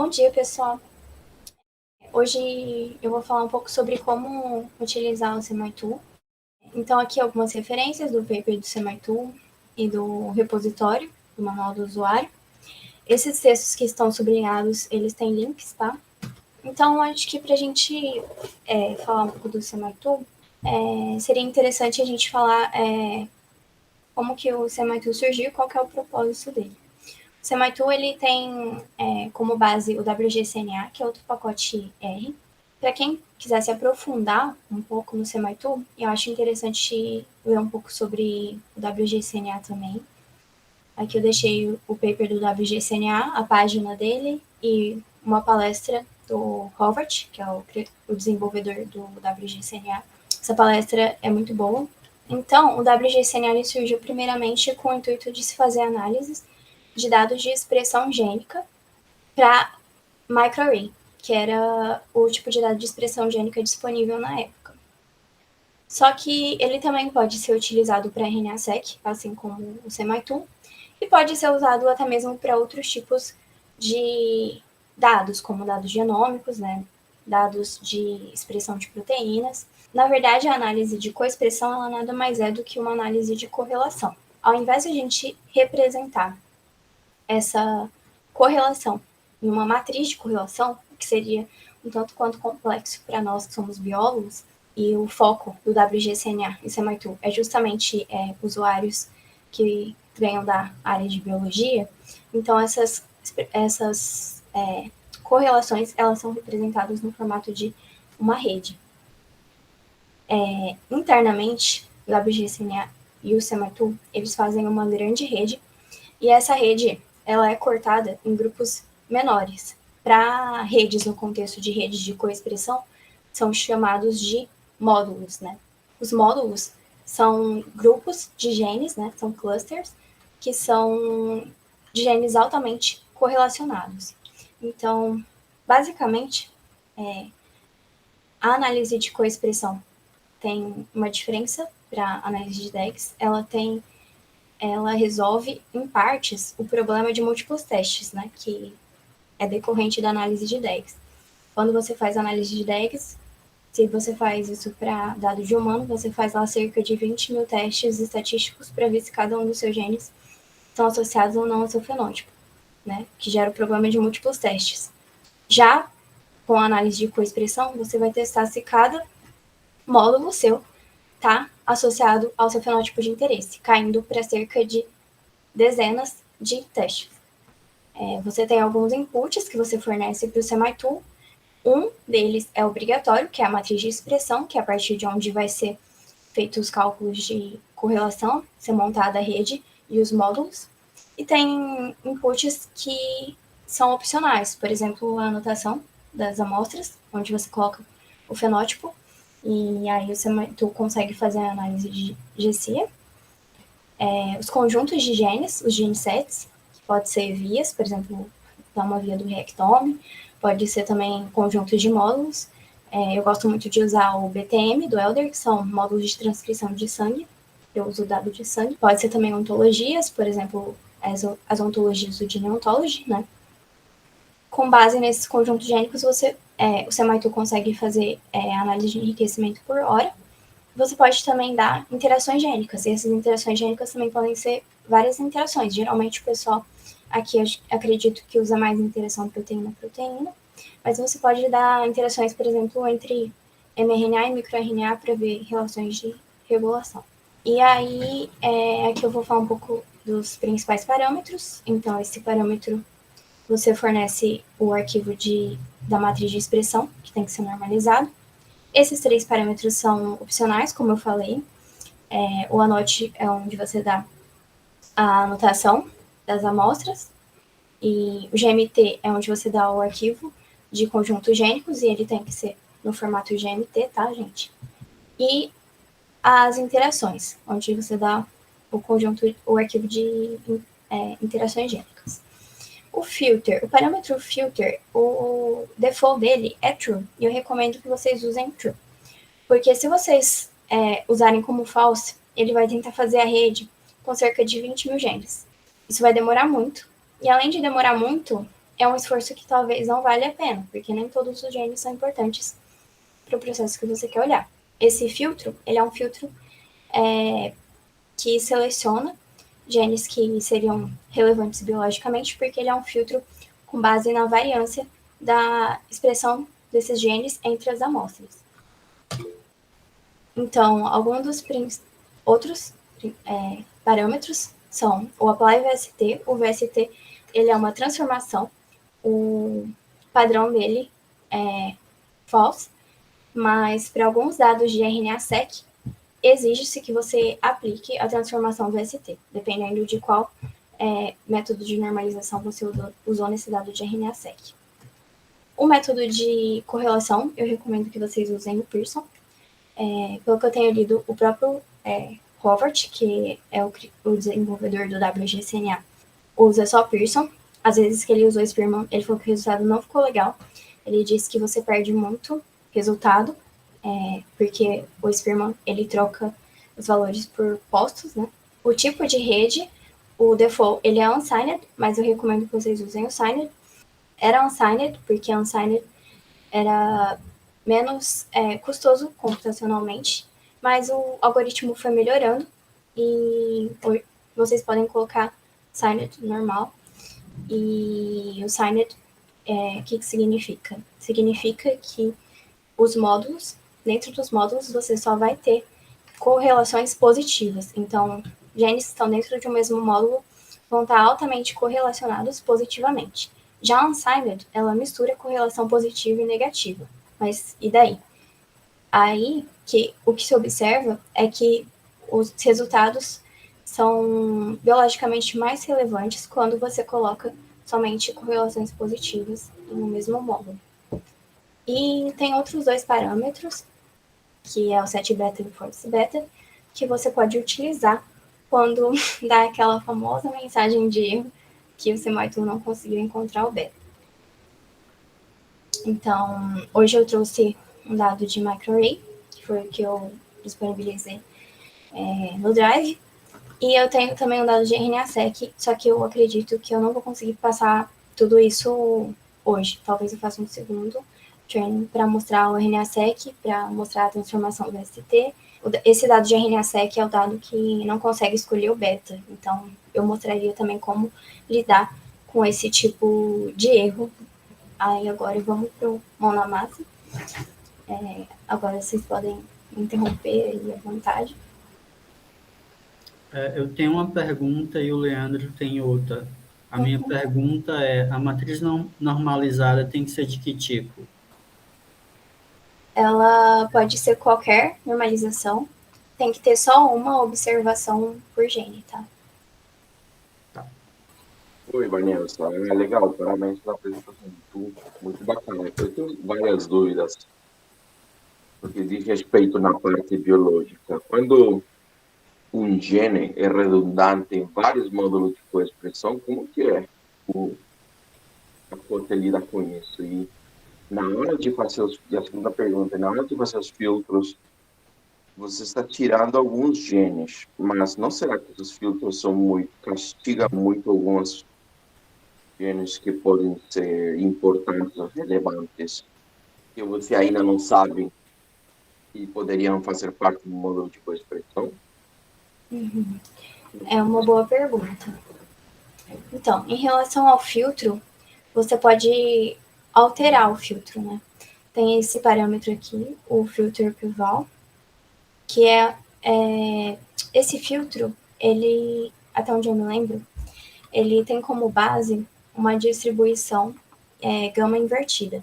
Bom dia, pessoal. Hoje eu vou falar um pouco sobre como utilizar o SemiTool. Então, aqui algumas referências do paper do SemiTool e do repositório, do manual do usuário. Esses textos que estão sublinhados, eles têm links, tá? Então, acho que para a gente falar um pouco do SemiTool, seria interessante a gente falar como que o SemiTool surgiu e qual que é o propósito dele. O SemiTool ele tem como base o WGCNA, que é outro pacote R. Para quem quiser se aprofundar um pouco no SemiTool, eu acho interessante ler um pouco sobre o WGCNA também. Aqui eu deixei o paper do WGCNA, a página dele e uma palestra do Howard, que é o desenvolvedor do WGCNA. Essa palestra é muito boa. Então, o WGCNA surgiu primeiramente com o intuito de se fazer análises de dados de expressão gênica para microarray, que era o tipo de dado de expressão gênica disponível na época. Só que ele também pode ser utilizado para RNA-seq, assim como o SemiTool, e pode ser usado até mesmo para outros tipos de dados, como dados genômicos, né? Dados de expressão de proteínas. Na verdade, a análise de coexpressão ela nada mais é do que uma análise de correlação. Ao invés de a gente representar essa correlação em uma matriz de correlação, que seria um tanto quanto complexo para nós que somos biólogos, e o foco do WGCNA e SemiTool é justamente usuários que venham da área de biologia, então essas correlações elas são representadas no formato de uma rede. Internamente, o WGCNA e o SemiTool, eles fazem uma grande rede, e essa rede ela é cortada em grupos menores. Para redes no contexto de redes de coexpressão, são chamados de módulos, né? Os módulos são grupos de genes, né? São clusters, que são de genes altamente correlacionados. Então, basicamente, a análise de coexpressão tem uma diferença para a análise de DEX. Ela resolve, em partes, o problema de múltiplos testes, né? Que é decorrente da análise de DEX. Quando você faz análise de DEX, se você faz isso para dados de humano, você faz lá cerca de 20 mil testes estatísticos para ver se cada um dos seus genes estão associados ou não ao seu fenótipo, né? Que gera o problema de múltiplos testes. Já com a análise de coexpressão, você vai testar se cada módulo seu está associado ao seu fenótipo de interesse, caindo para cerca de dezenas de testes. Você tem alguns inputs que você fornece para o SemiTool. Um deles é obrigatório, que é a matriz de expressão, que é a partir de onde vai ser feitos os cálculos de correlação, ser montada a rede e os módulos. E tem inputs que são opcionais, por exemplo, a anotação das amostras, onde você coloca o fenótipo, e aí o SemiTool consegue fazer a análise de GC. Os conjuntos de genes, os GeneSets, que pode ser vias, por exemplo, dar uma via do Reactome, pode ser também conjuntos de módulos. Eu gosto muito de usar o BTM do Elder, que são módulos de transcrição de sangue. Eu uso o dado de sangue. Pode ser também ontologias, por exemplo, as ontologias do Gene Ontology, né? Com base nesses conjuntos gênicos, o SemiTool consegue fazer análise de enriquecimento por hora. Você pode também dar interações gênicas, e essas interações gênicas também podem ser várias interações. Geralmente o pessoal aqui acredito que usa mais interação proteína-proteína, mas você pode dar interações, por exemplo, entre mRNA e microRNA para ver relações de regulação. E aí, aqui eu vou falar um pouco dos principais parâmetros. Então, esse parâmetro, você fornece o arquivo da matriz de expressão, que tem que ser normalizado. Esses 3 parâmetros são opcionais, como eu falei. O anote é onde você dá a anotação das amostras, e o GMT é onde você dá o arquivo de conjuntos gênicos, e ele tem que ser no formato GMT, tá, gente? E as interações, onde você dá o arquivo de interações gênicas. O parâmetro filter, o default dele é true, e eu recomendo que vocês usem true. Porque se vocês usarem como false, ele vai tentar fazer a rede com cerca de 20 mil genes. Isso vai demorar muito. E além de demorar muito, é um esforço que talvez não valha a pena, porque nem todos os genes são importantes para o processo que você quer olhar. Esse filtro, ele é um filtro que seleciona genes que seriam relevantes biologicamente, porque ele é um filtro com base na variância da expressão desses genes entre as amostras. Então, alguns dos outros parâmetros são o Apply VST. O VST ele é uma transformação, o padrão dele é false, mas para alguns dados de RNA-seq, exige-se que você aplique a transformação VST, dependendo de qual método de normalização você usou nesse dado de RNA-seq. O método de correlação, eu recomendo que vocês usem o Pearson. Pelo que eu tenho lido, o próprio Howard, que é o desenvolvedor do WGCNA, usa só Pearson. Às vezes que ele usou Spearman, ele falou que o resultado não ficou legal. Ele disse que você perde muito resultado, porque o Spearman, ele troca os valores por postos, né? O tipo de rede, o default, ele é unsigned, mas eu recomendo que vocês usem o signed. Era unsigned, porque unsigned era menos custoso computacionalmente, mas o algoritmo foi melhorando e vocês podem colocar signed normal. E o signed, o que significa? Significa que os módulos, dentro dos módulos, você só vai ter correlações positivas. Então, genes que estão dentro de um mesmo módulo vão estar altamente correlacionados positivamente. Já a unsigned, ela mistura correlação positiva e negativa. Mas e daí? Aí, o que se observa é que os resultados são biologicamente mais relevantes quando você coloca somente correlações positivas em um mesmo módulo. E tem outros dois parâmetros, que é o set beta e o force beta, que você pode utilizar quando dá aquela famosa mensagem de erro que o SEMAI-TOOL não conseguiu encontrar o beta. Então, hoje eu trouxe um dado de microarray, que foi o que eu disponibilizei no Drive, e eu tenho também um dado de RNA-seq, só que eu acredito que eu não vou conseguir passar tudo isso hoje. Talvez eu faça um segundo training para mostrar o RNA-seq, para mostrar a transformação do ST. Esse dado de RNA-seq é o dado que não consegue escolher o beta, então eu mostraria também como lidar com esse tipo de erro. Aí agora vamos para o mão na massa. Agora vocês podem interromper aí à vontade. Eu tenho uma pergunta e o Leandro tem outra. A minha pergunta é, a matriz normalizada tem que ser de que tipo? Ela pode ser qualquer normalização, tem que ter só uma observação por gene, tá? Oi, Vanessa. Legal, parabéns pela apresentação. Muito bacana. Eu tenho várias dúvidas porque diz respeito na parte biológica. Quando um gene é redundante em vários módulos de coexpressão, como que é a Corte lida com isso? E na hora de fazer a segunda pergunta, na hora de fazer os filtros, você está tirando alguns genes, mas não será que os filtros castigam muito alguns genes que podem ser importantes ou relevantes, que você ainda não sabe e poderiam fazer parte do módulo de coexpressão? É uma boa pergunta. Então, em relação ao filtro, você pode alterar o filtro, né? Tem esse parâmetro aqui, o filter pival, que esse filtro, ele, até onde eu me lembro, ele tem como base uma distribuição gama invertida.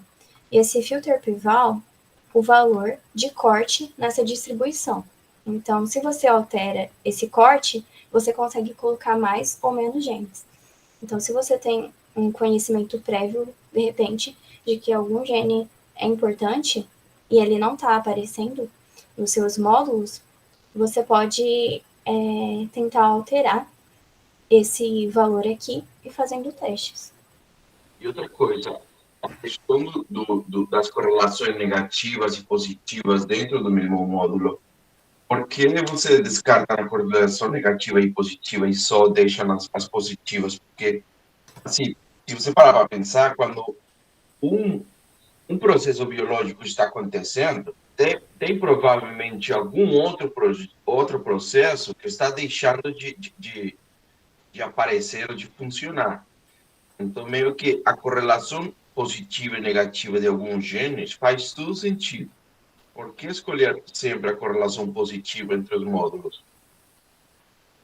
E esse filter pival, o valor de corte nessa distribuição. Então, se você altera esse corte, você consegue colocar mais ou menos genes. Então, se você tem um conhecimento prévio, de repente, de que algum gene é importante e ele não está aparecendo nos seus módulos, você pode tentar alterar esse valor aqui e fazendo testes. E outra coisa, a questão das correlações negativas e positivas dentro do mesmo módulo, por que você descarta a correlação negativa e positiva e só deixa as positivas? Porque, assim, se você parar para pensar, quando um processo biológico está acontecendo, tem provavelmente algum outro processo que está deixando de aparecer ou de funcionar. Então, meio que a correlação positiva e negativa de alguns genes faz todo sentido. Por que escolher sempre a correlação positiva entre os módulos?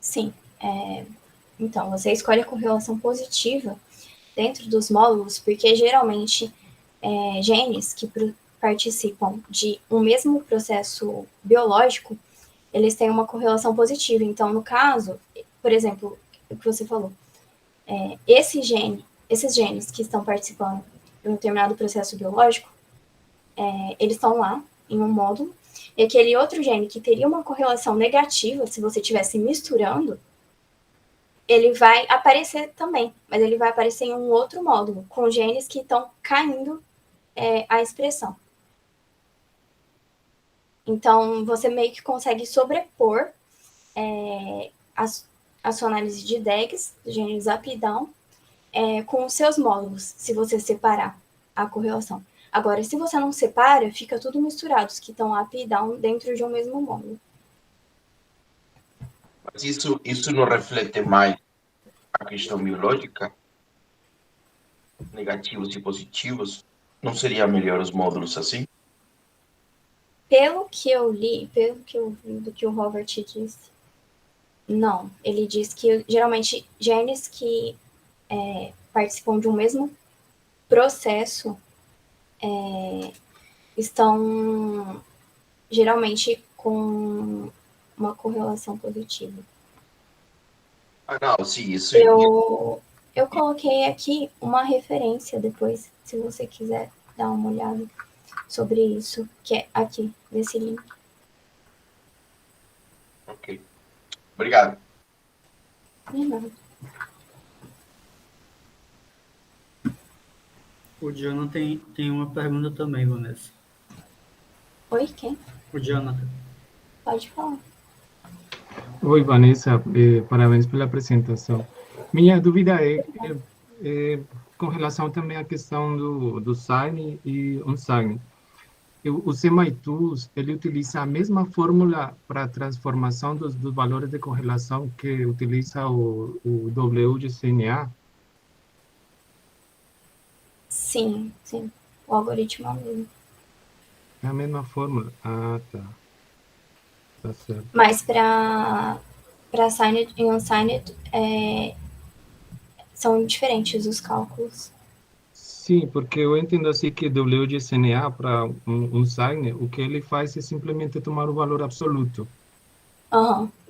Sim. Então, você escolhe a correlação positiva dentro dos módulos, porque geralmente genes que participam de um mesmo processo biológico, eles têm uma correlação positiva. Então, no caso, por exemplo, o que você falou, esses genes que estão participando de um determinado processo biológico, eles estão lá em um módulo, e aquele outro gene que teria uma correlação negativa, se você estivesse misturando, ele vai aparecer também, mas ele vai aparecer em um outro módulo, com genes que estão caindo a expressão. Então, você meio que consegue sobrepor a sua análise de DEGs, dos genes up e down, com os seus módulos, se você separar a correlação. Agora, se você não separa, fica tudo misturado, os que estão up e down dentro de um mesmo módulo. Mas isso não reflete mais a questão biológica? Negativos e positivos? Não seria melhor os módulos assim? Pelo que eu li do que o Robert disse, não. Ele diz que, geralmente, genes que participam de um mesmo processo estão, geralmente, com uma correlação positiva. Não, sim, isso... Eu coloquei aqui uma referência depois, se você quiser dar uma olhada sobre isso, que é aqui, nesse link. Ok. Obrigado. De nada. O Jonathan tem uma pergunta também, Vanessa. Oi, quem? O Jonathan. Pode falar. Oi, Vanessa, parabéns pela apresentação. Minha dúvida é com relação também à questão do sign e on-sign. O SemiTools, ele utiliza a mesma fórmula para a transformação dos valores de correlação que utiliza o WGCNA? Sim. O algoritmo é o mesmo. É a mesma fórmula? Ah, tá. Tá certo. Mas para signed e unsigned são diferentes os cálculos. Sim, porque eu entendo assim que WGCNA para um sign, o que ele faz é simplesmente tomar o valor absoluto.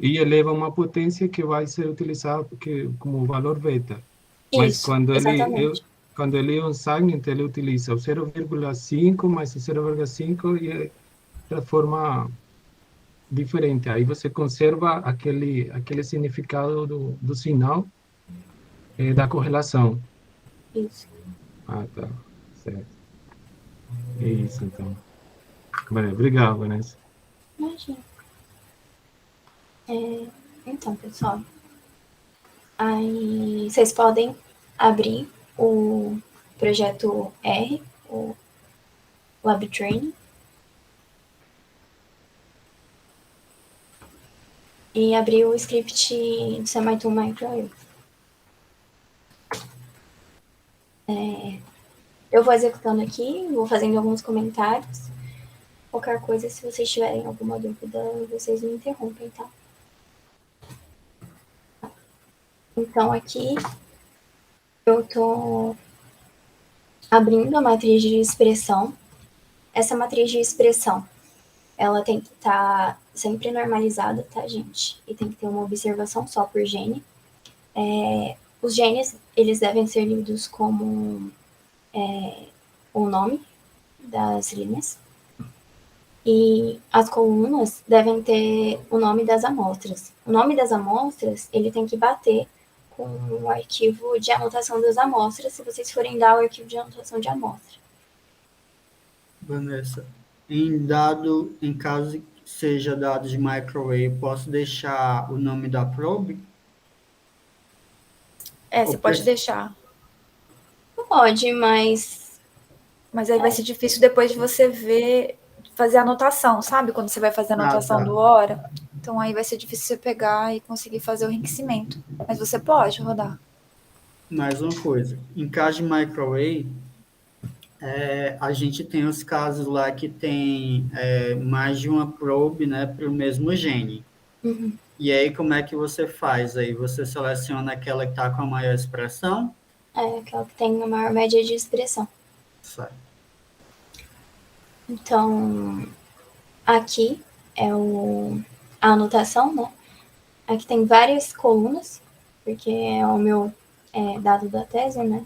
E eleva uma potência que vai ser utilizada como valor beta. Mas Isso, quando ele é um sign, então ele utiliza o 0,5 mais o 0,5 e de forma diferente. Aí você conserva aquele significado do sinal da correlação. Isso. Ah, tá. Certo. É isso, então. Obrigado, Vanessa. Imagina. Então, pessoal, aí vocês podem abrir o projeto R, o LabTraining, e abrir o script do SemiTool Micro. Eu vou executando aqui, vou fazendo alguns comentários. Qualquer coisa, se vocês tiverem alguma dúvida, vocês me interrompem, tá? Então, aqui eu tô abrindo a matriz de expressão. Essa matriz de expressão, ela tem que estar sempre normalizada, tá, gente? E tem que ter uma observação só por gene. Os genes, eles devem ser lidos como o nome das linhas. E as colunas devem ter o nome das amostras. O nome das amostras, ele tem que bater com o arquivo de anotação das amostras, se vocês forem dar o arquivo de anotação de amostra. Vanessa, em caso que seja dado de microarray, posso deixar o nome da probe? Você pode deixar. Pode, mas Mas aí vai ser difícil depois de você ver, fazer a anotação, sabe? Quando você vai fazer a anotação tá. do hora. Então aí vai ser difícil você pegar e conseguir fazer o enriquecimento. Mas você pode rodar. Mais uma coisa. Em caso de microarray, a gente tem os casos lá que tem mais de uma probe, né, para o mesmo gene. Uhum. E aí, como é que você faz? Aí você seleciona aquela que está com a maior expressão? É aquela que tem a maior média de expressão. Certo. Então, aqui é a anotação, né? Aqui tem várias colunas, porque é o meu dado da tese, né?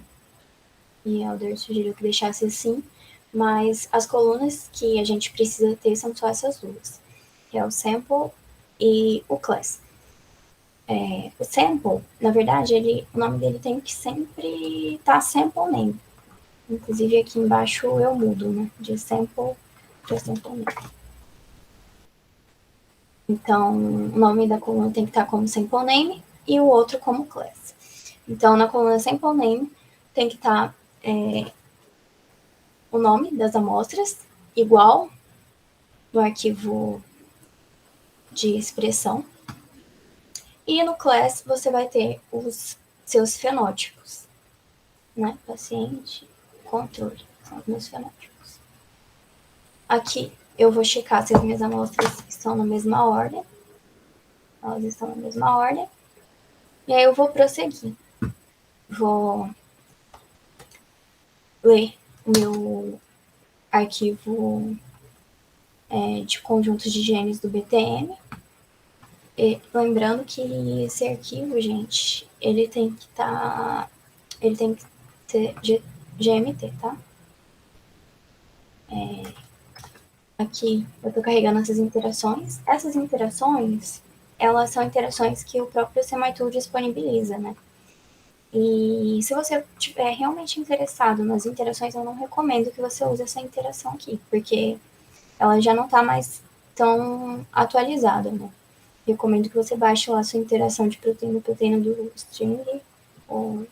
E a Alder sugeriu que deixasse assim, mas as colunas que a gente precisa ter são só essas duas, que é o sample e o class. O sample, na verdade, o nome dele tem que sempre estar sample name. Inclusive aqui embaixo eu mudo, né? De sample para sample name. Então, o nome da coluna tem que estar como sample name e o outro como class. Então, na coluna sample name tem que estar o nome das amostras, igual no arquivo de expressão. E no class você vai ter os seus fenótipos, né? Paciente, controle, são os meus fenótipos. Aqui eu vou checar se as minhas amostras estão na mesma ordem. Elas estão na mesma ordem. E aí eu vou prosseguir. Vou ler o meu arquivo de conjuntos de genes do BTM. E lembrando que esse arquivo, gente, ele tem que ser GMT, tá? Aqui eu tô carregando essas interações. Essas interações, elas são interações que o próprio SemiTool disponibiliza, né? E se você estiver realmente interessado nas interações, eu não recomendo que você use essa interação aqui, porque ela já não está mais tão atualizada, né? Recomendo que você baixe lá a sua interação de proteína do string, ou,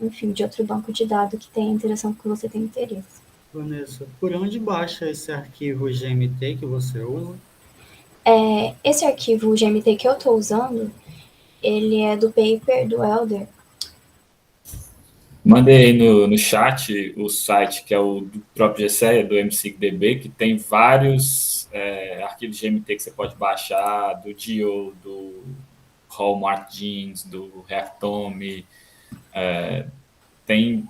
enfim, de outro banco de dados que tem a interação que você tem interesse. Vanessa, por onde baixa esse arquivo GMT que você usa? Esse arquivo GMT que eu estou usando, ele é do paper do Elder. Mandei aí no chat o site que é o do próprio GCE, do MSigDB, que tem vários arquivos GMT que você pode baixar, do Dio, do Hallmark Genes, do Reactome. Tem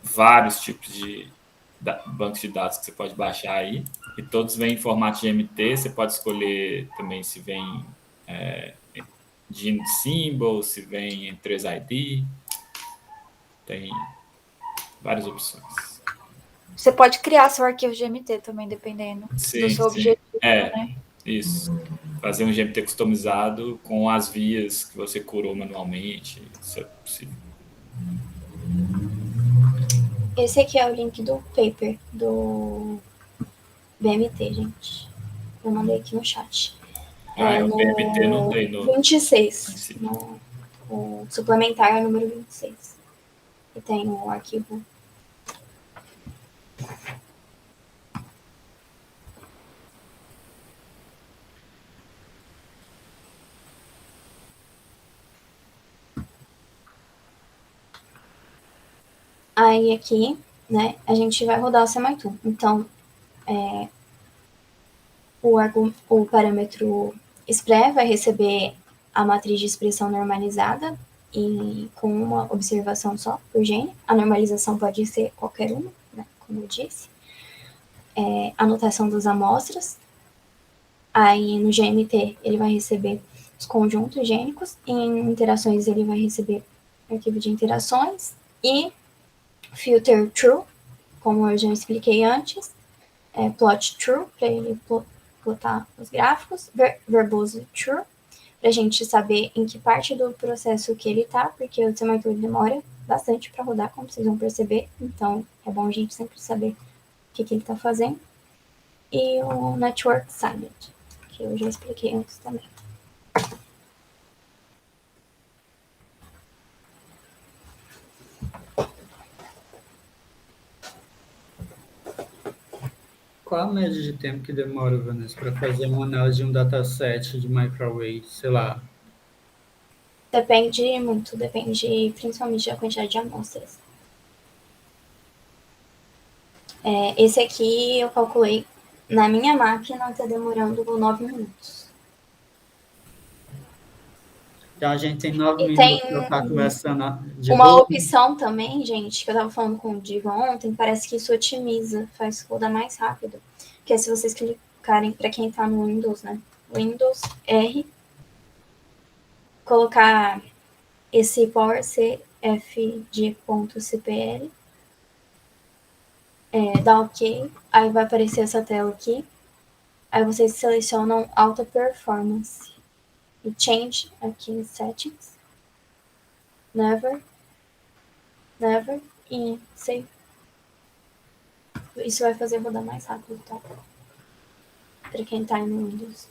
vários tipos de bancos de dados que você pode baixar aí, e todos vêm em formato GMT. Você pode escolher também se vem gene symbol, se vem em 3ID. Tem várias opções. Você pode criar seu arquivo GMT também, dependendo do seu objetivo, né? Isso. Fazer um GMT customizado com as vias que você curou manualmente. Isso é possível. Esse aqui é o link do paper do BMT, gente. Eu mandei aqui no chat. O BMT não tem no 26. O suplementar é o número 26. E tem o arquivo. Aí aqui, né, a gente vai rodar o SemiTool. Então, o parâmetro SPRE vai receber a matriz de expressão normalizada e com uma observação só por gene. A normalização pode ser qualquer uma, né, como eu disse. Anotação das amostras. Aí no GMT ele vai receber os conjuntos gênicos. Em interações ele vai receber arquivo de interações e filter true, como eu já expliquei antes. Plot true, para ele plotar os gráficos. Verbose true, para a gente saber em que parte do processo que ele está, porque o SemiTool demora bastante para rodar, como vocês vão perceber. Então é bom a gente sempre saber o que ele está fazendo. E o Network Silent, que eu já expliquei antes também. qual a média de tempo que demora, Vanessa, para fazer uma análise de um dataset de microarray, sei lá? Depende muito, depende principalmente da quantidade de amostras. Esse aqui eu calculei, na minha máquina está demorando 9 minutos. Então a gente tem 9 E minutos tem para estar conversando de uma boa. opção também, gente, que eu tava falando com o Diva ontem, parece que isso otimiza, faz rodar mais rápido. Que é se vocês clicarem, para quem tá no Windows, né? Windows R, colocar esse power cfg.cpl, dá OK, aí vai aparecer essa tela aqui, aí vocês selecionam Alta Performance e Change aqui em Settings, Never, e Save. Isso vai fazer rodar mais rápido, tá? Para quem tá no Windows.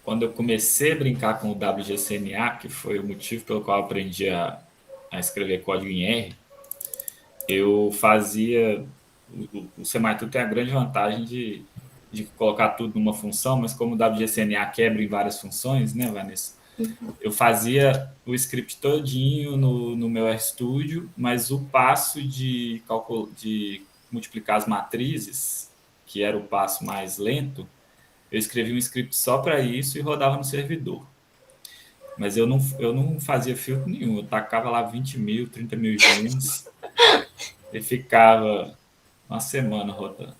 Quando eu comecei a brincar com o WGCNA, que foi o motivo pelo qual eu aprendi a escrever código em R, eu fazia... O SemiTool tem a grande vantagem de colocar tudo numa função, mas como o WGCNA quebra em várias funções, né, Vanessa? Eu fazia o script todinho no meu RStudio, mas o passo de multiplicar as matrizes, que era o passo mais lento, eu escrevi um script só para isso e rodava no servidor. Mas eu não fazia filtro nenhum, eu tacava lá 20 mil, 30 mil genes e ficava uma semana rodando.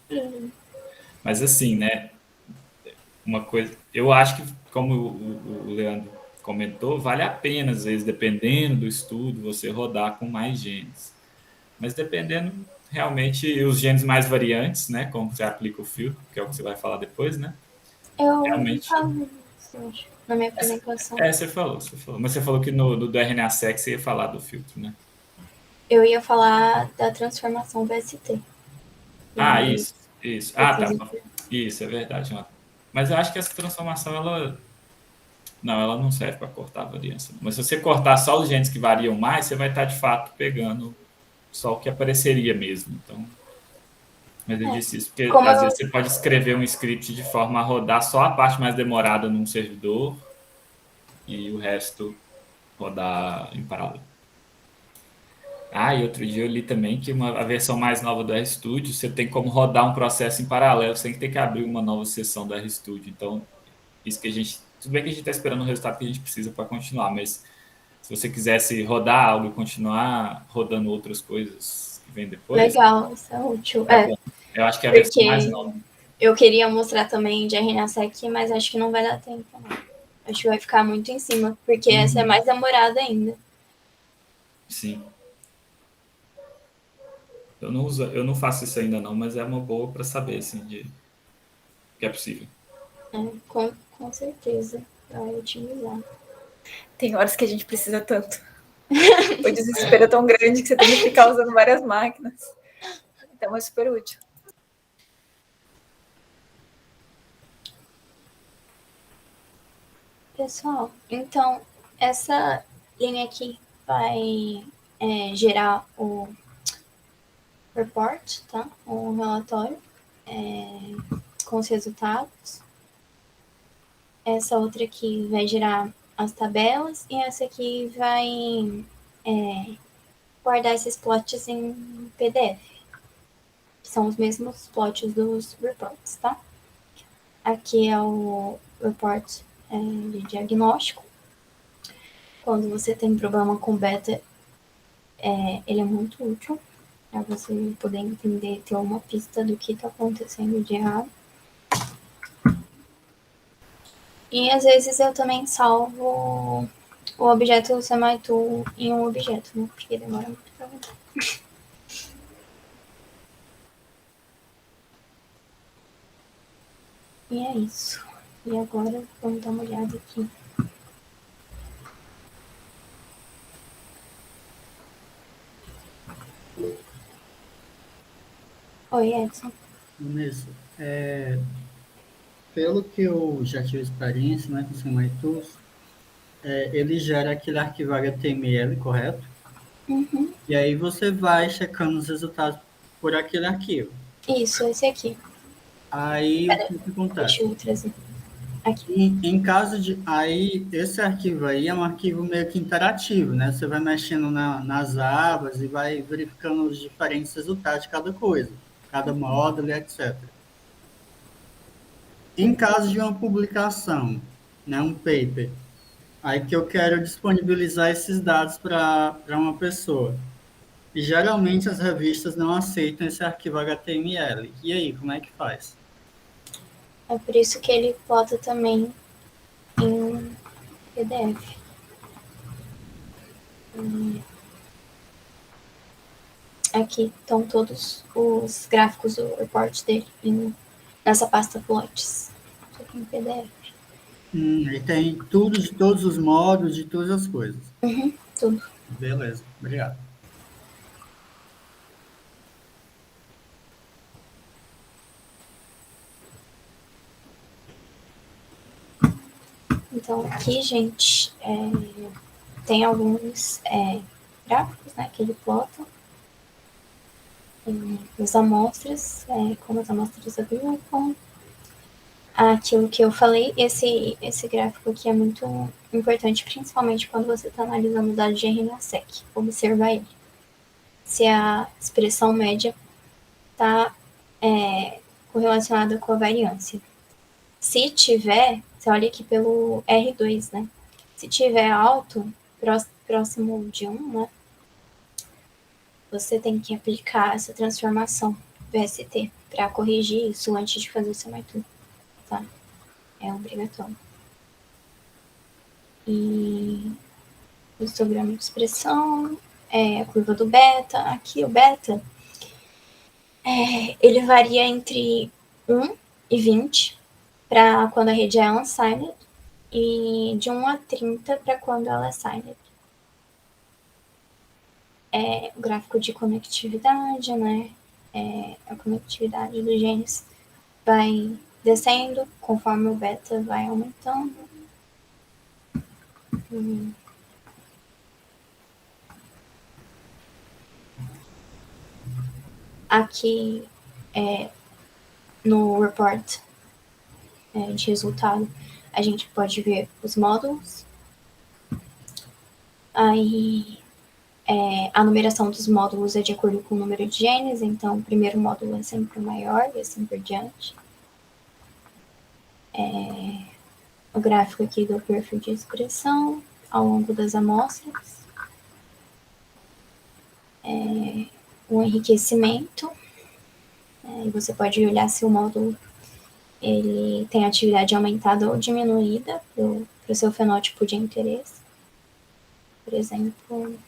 Mas assim, né, uma coisa, eu acho que, como o Leandro comentou, vale a pena, às vezes, dependendo do estudo, você rodar com mais genes. Mas dependendo, realmente, os genes mais variantes, né, como você aplica o filtro, que é o que você vai falar depois, né? Eu Realmente. falo isso na minha apresentação. Você falou. Mas você falou que no do RNA-seq você ia falar do filtro, né? Eu ia falar da transformação VST. Ah, isso. Ah, tá. Depois Isso, é verdade. Mas eu acho que essa transformação, ela não serve para cortar a variância. Mas se você cortar só os genes que variam mais, você vai estar, de fato, pegando só o que apareceria mesmo. Então, mas eu disse isso porque, às vezes, você pode escrever um script de forma a rodar só a parte mais demorada num servidor e o resto rodar em paralelo. E outro dia eu li também que a versão mais nova do RStudio, você tem como rodar um processo em paralelo sem ter que abrir uma nova seção do RStudio. Então, isso que a gente... Tudo bem que a gente está esperando o resultado que a gente precisa para continuar, mas se você quisesse rodar algo e continuar rodando outras coisas que vem depois... Legal, isso é útil. Eu acho que é a versão mais nova. Eu queria mostrar também de RNA-seq, mas acho que não vai dar tempo, não. Acho que vai ficar muito em cima, porque essa é mais demorada ainda. Sim. Eu não faço isso ainda não, mas é uma boa para saber, assim, que é possível. Com certeza, vai otimizar. Tem horas que a gente precisa tanto. O desespero é tão grande que você tem que ficar usando várias máquinas. Então é super útil. Pessoal, então, essa linha aqui vai gerar o report, tá? O relatório com os resultados. Essa outra aqui vai gerar as tabelas e essa aqui vai guardar esses plots em PDF. Que são os mesmos plots dos reports, tá? Aqui é o report de diagnóstico. Quando você tem problema com beta, ele é muito útil para você poder entender, ter uma pista do que está acontecendo de errado. E às vezes eu também salvo o objeto SemiTool em um objeto, né? Porque demora muito para rodar. E é isso. E agora vamos dar uma olhada aqui. Oi, Edson. Vanessa, pelo que eu já tive experiência, né, com o SemiTools, ele gera aquele arquivo HTML, correto? Uhum. E aí você vai checando os resultados por aquele arquivo. Isso, esse aqui. Aí, o que Deixa acontece? eu trazer. Aqui. Em caso de... Aí, esse arquivo aí é um arquivo meio que interativo, né? Você vai mexendo nas abas e vai verificando os diferentes resultados de cada coisa, cada módulo, etc. Em caso de uma publicação, né, um paper, aí que eu quero disponibilizar esses dados para uma pessoa. E geralmente as revistas não aceitam esse arquivo HTML. E aí, como é que faz? É por isso que ele plota também em PDF. Aqui estão todos os gráficos do report dele nessa pasta plots. Isso aqui em PDF. E tem tudo de todos os modos, de todas as coisas. Tudo. Beleza, obrigado. Então, aqui, gente, tem alguns gráficos, né, que ele plota. As amostras, como as amostras agrupam. Aquilo que eu falei, esse gráfico aqui é muito importante, principalmente quando você está analisando dados de RNA-seq. Observar ele. Se a expressão média está correlacionada com a variância. Se tiver, você olha aqui pelo R2, né? Se tiver alto, próximo de 1, né? Você tem que aplicar essa transformação VST para corrigir isso antes de fazer o seu MyTool, tá? É obrigatório. E o histograma de expressão, a curva do beta. Aqui o beta, ele varia entre 1 e 20 para quando a rede é unsigned e de 1 a 30 para quando ela é signed. O gráfico de conectividade, né? A conectividade dos genes vai descendo conforme o beta vai aumentando. Aqui no report de resultado, a gente pode ver os módulos. Aí a numeração dos módulos é de acordo com o número de genes, então o primeiro módulo é sempre o maior e assim por diante. O gráfico aqui do perfil de expressão ao longo das amostras. O enriquecimento. E você pode olhar se o módulo ele tem atividade aumentada ou diminuída para o seu fenótipo de interesse. Por exemplo,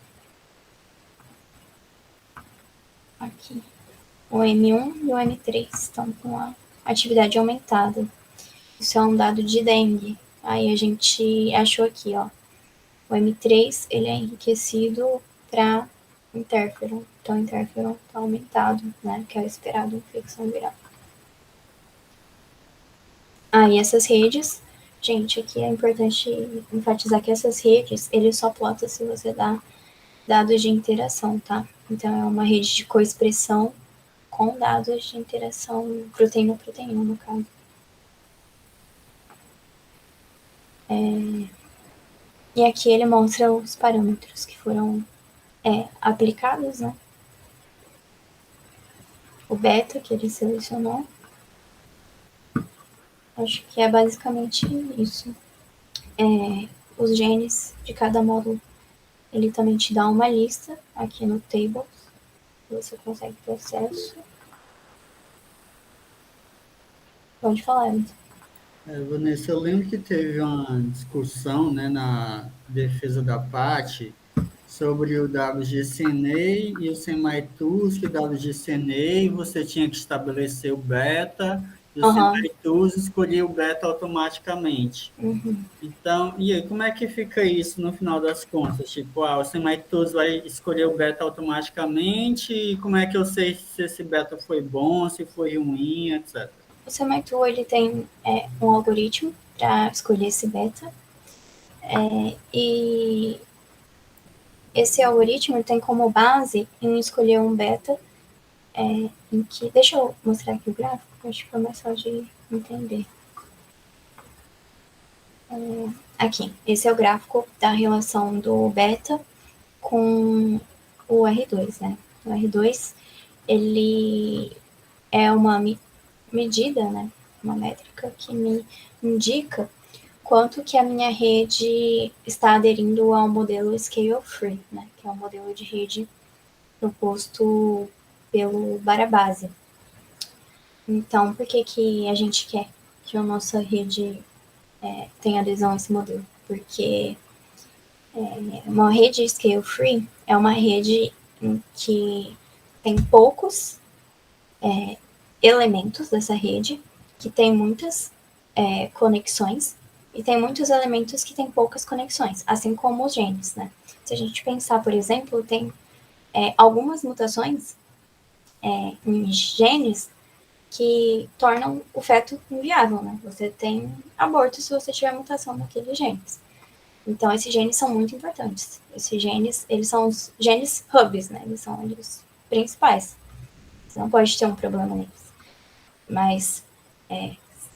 aqui, o M1 e o M3 estão com a atividade aumentada. Isso é um dado de dengue. Aí a gente achou aqui, ó, o M3 ele é enriquecido para interferon. Então, o interferon está aumentado, né, que é o esperado em infecção viral. E essas redes, gente, aqui é importante enfatizar que essas redes, ele só plota se você dá dados de interação, tá? Então, é uma rede de coexpressão com dados de interação proteína-proteína, no caso. E aqui ele mostra os parâmetros que foram aplicados, né? O beta que ele selecionou. Acho que é basicamente isso. Os genes de cada módulo, ele também te dá uma lista aqui no Tables. Você consegue ter acesso. Pode falar, Edson. Vanessa, eu lembro que teve uma discussão, né, na defesa da Paty sobre o WGCNA e o SemiTools, que o WGCNA você tinha que estabelecer o beta e o SemiTools escolhia o beta automaticamente. Então, e aí, como é que fica isso no final das contas? Tipo, o SemiTools vai escolher o beta automaticamente e como é que eu sei se esse beta foi bom, se foi ruim, etc. O SemiTool, ele tem um algoritmo para escolher esse beta. E esse algoritmo tem como base em escolher um beta em que... Deixa eu mostrar aqui o gráfico, que acho que fica mais fácil de entender. Aqui, esse é o gráfico da relação do beta com o R2, né? O R2, ele é uma medida, né? Uma métrica que me indica quanto que a minha rede está aderindo ao modelo Scale Free, né? Que é um modelo de rede proposto pelo Barabase. Então, por que a gente quer que a nossa rede tenha adesão a esse modelo? Porque uma rede Scale Free é uma rede em que tem poucos elementos dessa rede, que tem muitas conexões, e tem muitos elementos que têm poucas conexões, assim como os genes, né? Se a gente pensar, por exemplo, tem algumas mutações em genes que tornam o feto inviável, né? Você tem aborto se você tiver mutação naqueles genes. Então, esses genes são muito importantes. Esses genes, eles são os genes hubs, né? Eles são os principais. Você não pode ter um problema neles. Mas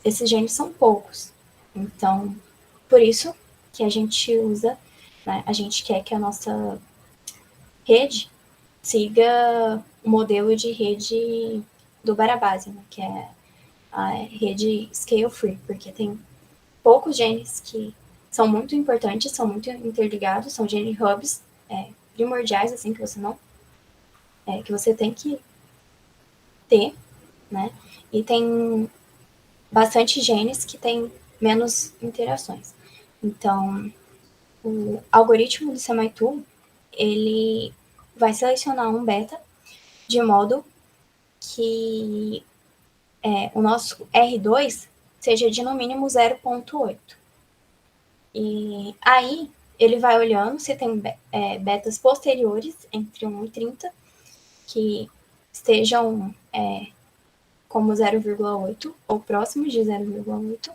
esses genes são poucos. Então, por isso que a gente usa, né? A gente quer que a nossa rede siga o modelo de rede do Barabase, né? Que é a rede Scale Free, porque tem poucos genes que são muito importantes, são muito interligados, são gene hubs primordiais, assim, que você não... que você tem que ter, né? E tem bastante genes que têm menos interações. Então, o algoritmo do SemiTool, ele vai selecionar um beta de modo que o nosso R2 seja de no mínimo 0,8. E aí, ele vai olhando se tem betas posteriores, entre 1 e 30, que estejam como 0,8 ou próximos de 0,8,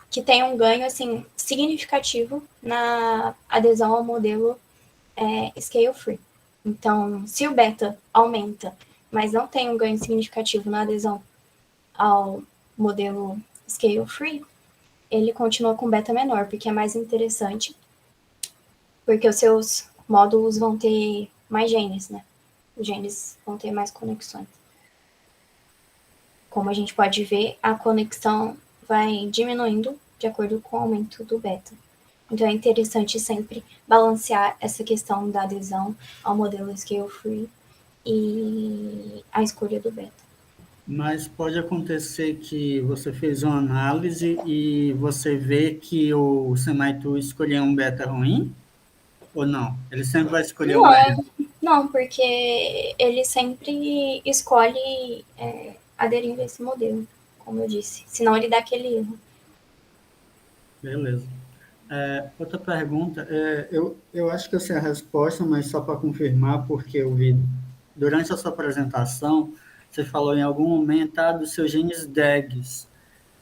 que tenham um ganho assim, significativo na adesão ao modelo Scale Free. Então, se o beta aumenta, mas não tem um ganho significativo na adesão ao modelo Scale Free, ele continua com beta menor, porque é mais interessante, porque os seus módulos vão ter mais genes, né? Os genes vão ter mais conexões. Como a gente pode ver, a conexão vai diminuindo de acordo com o aumento do beta. Então, é interessante sempre balancear essa questão da adesão ao modelo Scale Free e a escolha do beta. Mas pode acontecer que você fez uma análise e você vê que o SemiTool escolheu um beta ruim? Ou não? Ele sempre vai escolher o melhor? Não, porque ele sempre escolhe aderindo a esse modelo, como eu disse. Senão ele dá aquele erro. Beleza. Outra pergunta, eu acho que eu sei a resposta, mas só para confirmar, porque eu vi durante a sua apresentação, você falou em algum momento dos seus genes DAGs,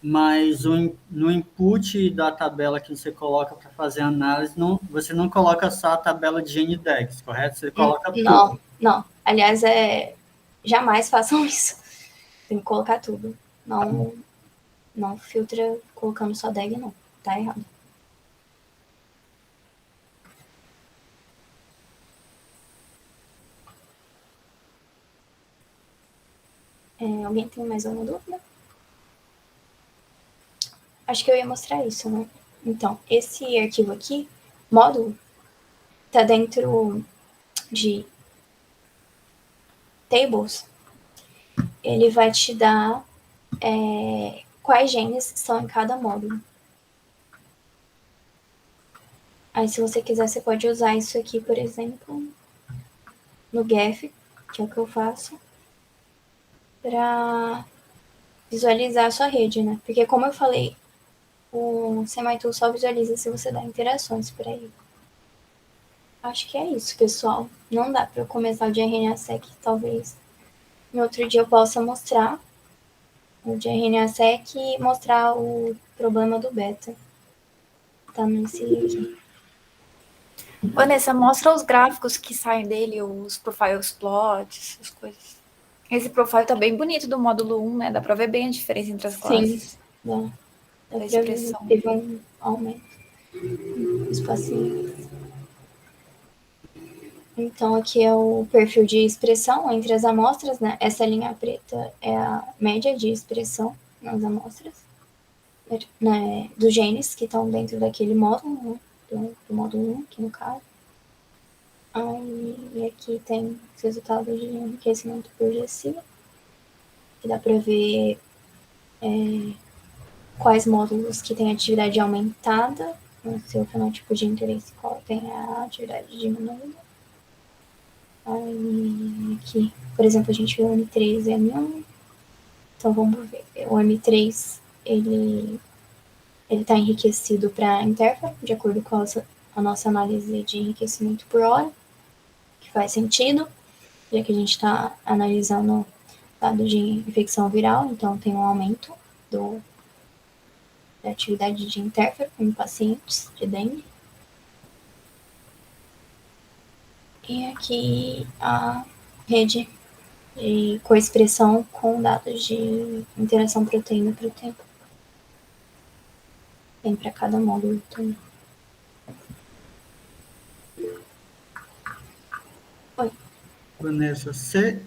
mas no input da tabela que você coloca para fazer a análise, você não coloca só a tabela de gene DAGs, correto? Você coloca tudo. Não. Aliás, jamais façam isso. Tem que colocar tudo. Não filtra colocando só DAG, não. Tá errado. Alguém tem mais alguma dúvida? Acho que eu ia mostrar isso, né? Então, esse arquivo aqui, módulo, tá dentro de tables. Ele vai te dar quais genes são em cada módulo. Aí, se você quiser, você pode usar isso aqui, por exemplo, no Gef, que é o que eu faço, para visualizar a sua rede, né? Porque, como eu falei, o SemiTool só visualiza se você dá interações para ele. Acho que é isso, pessoal. Não dá para eu começar o de RNA-seq, talvez no outro dia eu possa mostrar o de RNA-seq e mostrar o problema do beta. Tá nesse aqui. Vanessa, mostra os gráficos que saem dele, os profiles plots, as coisas. Esse profile tá bem bonito do módulo 1, né? Dá pra ver bem a diferença entre as classes. Dá Da pra ver, expressão. teve um aumento. Espacinho. Então, aqui é o perfil de expressão entre as amostras, né? Essa linha preta é a média de expressão nas amostras, né? Dos genes que estão dentro daquele módulo, né? Do módulo 1, aqui no caso. Aí, aqui tem os resultados de enriquecimento por GC, que dá para ver quais módulos que têm atividade aumentada, no seu fenótipo de interesse, qual tem a atividade diminuída. Aí, aqui, por exemplo, a gente vê o M3 e M1. Então, vamos ver. O M3, ele está enriquecido para interfere, de acordo com a nossa análise de enriquecimento por hora, que faz sentido, já que a gente está analisando dados de infecção viral, então tem um aumento da atividade de interfere em pacientes de dengue. E aqui a rede de coexpressão com dados de interação proteína-proteína. Tem para cada módulo também. Vanessa, você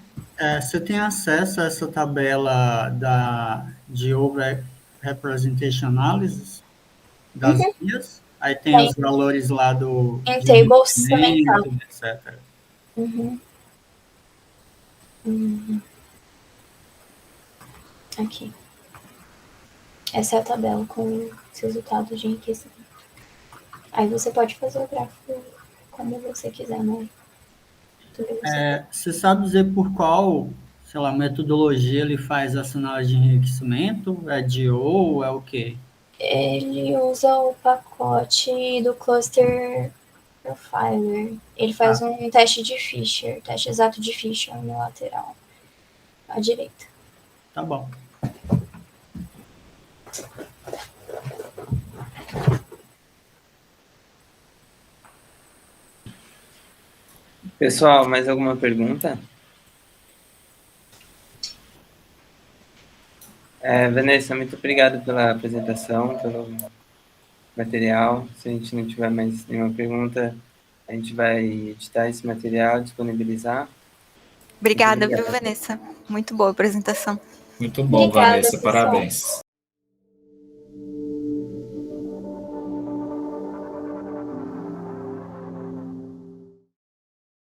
tem acesso a essa tabela de Over Representation Analysis das guias? Aí tem os valores lá Em de tables também tá. etc. Aqui. Essa é a tabela com os resultados de enriquecimento. Aí você pode fazer o gráfico como você quiser, né? Você sabe dizer por qual, sei lá, metodologia ele faz essa análise de enriquecimento? É DO, é o quê? Ele usa o pacote do Cluster Profiler. Ele faz um teste de Fisher, teste exato de Fisher no lateral, à direita. Tá bom. Pessoal, mais alguma pergunta? Vanessa, muito obrigado pela apresentação, pelo material. Se a gente não tiver mais nenhuma pergunta, a gente vai editar esse material, disponibilizar. Obrigada, viu, Vanessa? Muito boa a apresentação. Muito bom, Obrigada, Vanessa. pessoal. Parabéns.